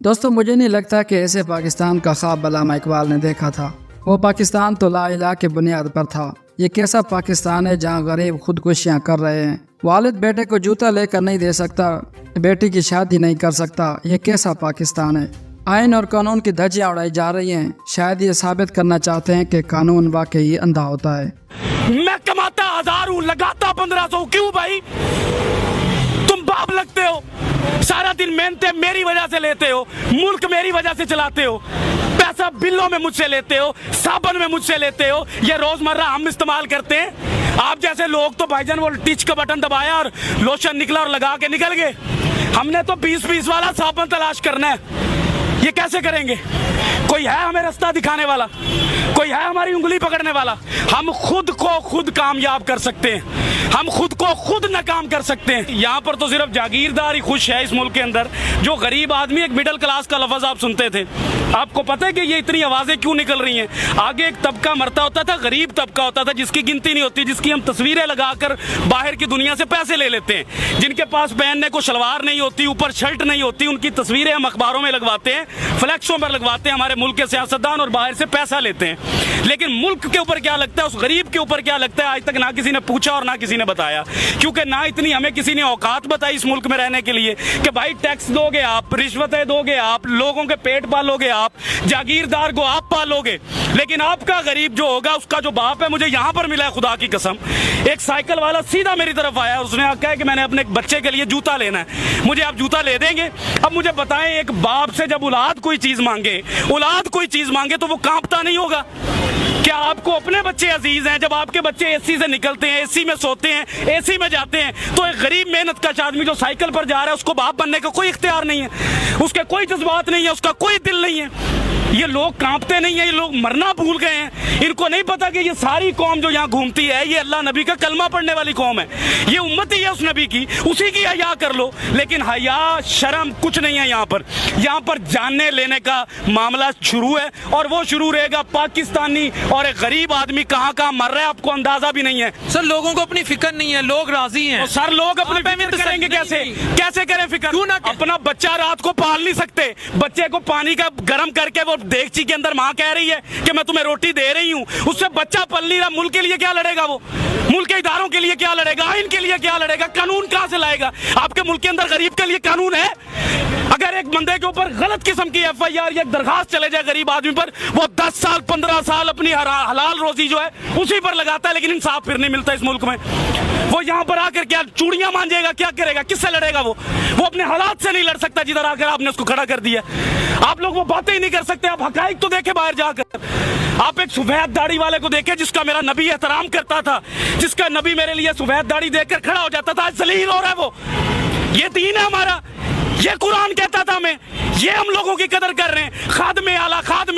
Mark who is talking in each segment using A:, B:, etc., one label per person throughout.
A: دوستو مجھے نہیں لگتا کہ ایسے پاکستان کا خواب علامہ اقبال نے دیکھا تھا۔ وہ پاکستان تو لا الہ کی بنیاد پر تھا۔ یہ کیسا پاکستان ہے جہاں غریب خودکشیاں کر رہے ہیں، والد بیٹے کو جوتا لے کر نہیں دے سکتا، بیٹی کی شادی نہیں کر سکتا، یہ کیسا پاکستان ہے؟ آئین اور قانون کی دھجیاں اڑائی جا رہی ہیں۔ شاید یہ ثابت کرنا چاہتے ہیں کہ قانون واقعی اندھا ہوتا ہے۔
B: میں کماتا 1000 ہوں، لگاتا 1500، کیوں بھائی؟ تم باپ لگتے ہو، سارا دن محنتیں میری وجہ سے لیتے ہو، ملک میری وجہ سے چلاتے ہو، پیسہ بلوں میں مجھ سے لیتے ہو، صابن میں مجھ سے لیتے ہو، یہ روزمرہ ہم استعمال کرتے ہیں۔ آپ جیسے لوگ تو بھائی جان وہ ٹچ کا بٹن دبایا اور لوشن نکلا اور لگا کے نکل گئے۔ ہم نے تو 20 والا صابن تلاش کرنا ہے۔ یہ کیسے کریں گے؟ کوئی ہے ہمیں رستہ دکھانے والا؟ کوئی ہے ہماری انگلی پکڑنے والا؟ ہم خود کو خود کامیاب کر سکتے ہیں، ہم خود کو خود ناکام کر سکتے ہیں۔ یہاں پر تو صرف جاگیردار ہی خوش ہے اس ملک کے اندر، جو غریب آدمی، ایک مڈل کلاس کا لفظ آپ سنتے تھے۔ آپ کو پتہ ہے کہ یہ اتنی آوازیں کیوں نکل رہی ہیں؟ آگے ایک طبقہ مرتا ہوتا تھا، غریب طبقہ ہوتا تھا، جس کی گنتی نہیں ہوتی، جس کی ہم تصویریں لگا کر باہر کی دنیا سے پیسے لے لیتے ہیں، جن کے پاس پہننے کو شلوار نہیں ہوتی، اوپر شرٹ نہیں ہوتی، ان کی تصویریں ہم اخباروں میں لگواتے ہیں، فلیکسوں پر لگواتے ہیں، ہمارے ملک کے سیاستدان، اور باہر سے پیسہ لیتے ہیں۔ لیکن ملک کے اوپر کیا لگتا ہے، اس غریب کے اوپر کیا لگتا ہے، آج تک نہ کسی نے پوچھا اور نہ کسی نے بتایا، کیونکہ نہ اتنی ہمیں کسی نے اوقات بتائی اس ملک میں رہنے کے لیے کہ بھائی ٹیکس دو گے آپ، رشوتیں دو گے آپ، لوگوں کے پیٹ پالو گے آپ، جاگیردار کو آپ پالو گے، لیکن آپ کا غریب جو ہوگا، اس کا جو باپ ہے، مجھے یہاں پر ملا ہے خدا کی قسم، ایک سائیکل والا سیدھا میری طرف آیا، اس نے کہا کہ میں نے اپنے بچے کے لیے جوتا لینا ہے، مجھے آپ جوتا لے دیں گے؟ اب مجھے بتائیں، ایک باپ سے جب اولاد کوئی چیز مانگے تو وہ کانپتا نہیں ہوگا؟ کیا آپ کو اپنے بچے عزیز ہیں؟ جب آپ کے بچے اے سی سے نکلتے ہیں، اے سی میں سوتے ہیں، اے سی میں جاتے ہیں، تو ایک غریب محنت کش آدمی جو سائیکل پر جا رہا ہے، اس کو باپ بننے کا کوئی اختیار نہیں ہے، اس کے کوئی جذبات نہیں ہے، اس کا کوئی دل نہیں ہے۔ یہ لوگ کانپتے نہیں ہیں، یہ لوگ مرنا بھول گئے ہیں، ان کو نہیں پتا کہ یہ ساری قوم جو یہاں گھومتی ہے، یہ اللہ نبی کا کلمہ پڑھنے والی قوم ہے، یہ امتی ہے اس نبی کی، اسی کی حیا کر لو۔ لیکن حیا شرم کچھ نہیں ہے یہاں پر جاننے لینے کا معاملہ شروع ہے، اور وہ شروع رہے گا۔ پاکستانی اور ایک غریب آدمی کہاں مر رہا ہے، آپ کو اندازہ بھی نہیں ہے۔
C: سر لوگوں کو اپنی فکر نہیں ہے، لوگ راضی ہیں۔
B: سر لوگ اپنی فکر کریں گے کیسے کریں فکر؟ اپنا بچہ رات کو پال نہیں سکتے، بچے کو پانی کا گرم کر کے وہ دیگچی کے اندر ماں کہہ رہی ہے کہ میں تمہیں روٹی دے رہی ہوں، اس سے بچہ پل نہیں رہا، ملک کے لیے کیا لڑے گا؟ وہ ملک کے اداروں کے لیے کیا لڑے گا؟ آئین کے لیے کیا لڑے گا؟ قانون کہاں سے لائے گا؟ آپ کے ملک کے اندر غریب کے لیے قانون ہے؟ اگر ایک بندے کے اوپر غلط قسم کی ایف آئی آر یا ایک درخواست چلے جائے غریب آدمی پر، وہ 10 سال 15 سال اپنی حلال روزی جو ہے اسی پر لگاتا ہے، لیکن انصاف پھر نہیں ملتا اس ملک میں۔ وہ یہاں پر آ کر کیا چوڑیاں مانجے گا؟ کیا کرے گا؟ کس سے لڑے گا؟ وہ اپنے حالات سے نہیں لڑ سکتا جدھر آ کر آپ نے اس کو کھڑا کر دیا۔ آپ لوگ وہ باتیں ہی نہیں کر سکتے۔ آپ حقائق تو دیکھیں باہر جا کر، آپ ایک سفید داڑھی والے کو دیکھیں جس کا میرا نبی احترام کرتا تھا، جس کا نبی میرے لیے سفید داڑھی دیکھ کر کھڑا ہو جاتا تھا، آج ذلیل ہو رہا ہے وہ۔ یہ دین ہے ہمارا، یہ قرآن کہتا تھا ہمیں، یہ ہم لوگوں کی قدر کر رہے ہیں۔ خادم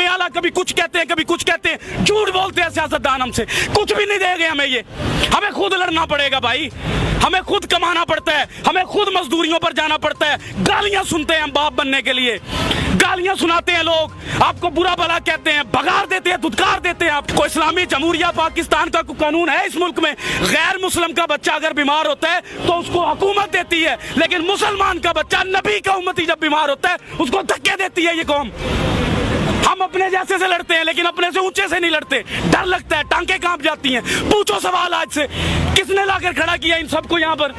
B: اعلیٰ کبھی کچھ کہتے ہیں، کبھی کچھ کہتے ہیں، جھوٹ بولتے ہیں سیاستدان ہم سے، کچھ بھی نہیں دے گے ہمیں۔ یہ ہمیں خود لڑنا پڑے گا بھائی، ہمیں خود کمانا پڑتا ہے، ہمیں خود مزدوریوں پر جانا پڑتا ہے۔ گالیاں سنتے ہیں ہم باپ بننے کے لیے، گالیاں سناتے ہیں لوگ، آپ کو برا بھلا کہتے ہیں، بھگار دیتے ہیں، دھتکار دیتے ہیں۔ آپ کو اسلامی جمہوریہ پاکستان کا کوئی قانون ہے اس ملک میں؟ غیر مسلم کا بچہ اگر بیمار ہوتا ہے تو اس کو حکومت دیتی ہے، لیکن مسلمان کا بچہ، نبی کا امتی جب بیمار ہوتا ہے اس کو دھکے دیتی ہے یہ قوم۔ ہم اپنے جیسے سے لڑتے ہیں لیکن اپنے سے اونچے سے نہیں لڑتے، ڈر لگتا ہے، ٹانکیں کانپ جاتی ہیں۔ پوچھو سوال آج سے، کس نے لا کر کھڑا کیا ان سب کو یہاں پر؟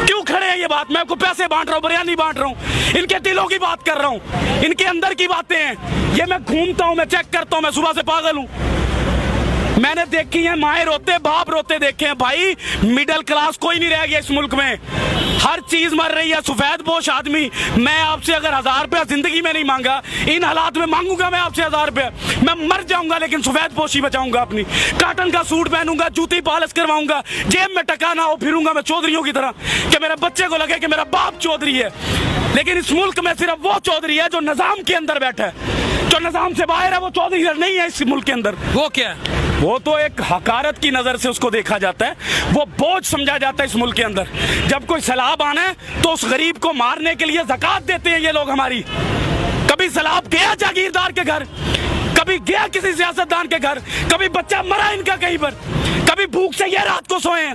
B: کیوں کھڑے ہیں یہ بات؟ میں آپ کو پیسے بانٹ رہا ہوں، بریانی بانٹ رہا ہوں، ان کے دلوں کی بات کر رہا ہوں، ان کے اندر کی باتیں ہیں۔ یہ میں گھومتا ہوں، میں چیک کرتا ہوں، میں صبح سے پاگل ہوں۔ میں نے دیکھی ہیں مائیں روتے، باپ روتے دیکھے ہیں بھائی۔ مڈل کلاس کوئی نہیں رہ گیا اس ملک میں، ہر چیز مر رہی ہے۔ سفید پوش آدمی، میں آپ سے اگر 1000 روپیہ زندگی میں نہیں مانگا، ان حالات میں مانگوں گا میں آپ سے 1000 روپیہ، میں مر جاؤں گا لیکن سفید پوشی بچاؤں گا اپنی، کاٹن کا سوٹ پہنوں گا، جوتی پالش کرواؤں گا، جیب میں ٹکا نہ ہو، پھروں گا میں چودھریوں کی طرح کہ میرے بچے کو لگے کہ میرا باپ چودھری ہے۔ لیکن اس ملک میں صرف وہ چودھری ہے جو نظام کے اندر بیٹھا ہے، جو نظام سے باہر ہے وہ چودھری نہیں ہے اس ملک کے اندر۔
C: وہ کیا ہے؟
B: وہ تو ایک حقارت کی نظر سے اس کو دیکھا جاتا ہے، وہ بوجھ سمجھا جاتا ہے اس ملک کے اندر۔ جب کوئی سیلاب آنا ہے تو اس غریب کو مارنے کے لیے زکوٰۃ دیتے ہیں یہ لوگ ہماری۔ کبھی سیلاب گیا جاگیردار کے گھر، کبھی گیا کسی سیاستدان کے گھر، کبھی بچہ مرا ان کا کہیں پر، کبھی بھوک سے یہ رات کو سوئے ہیں،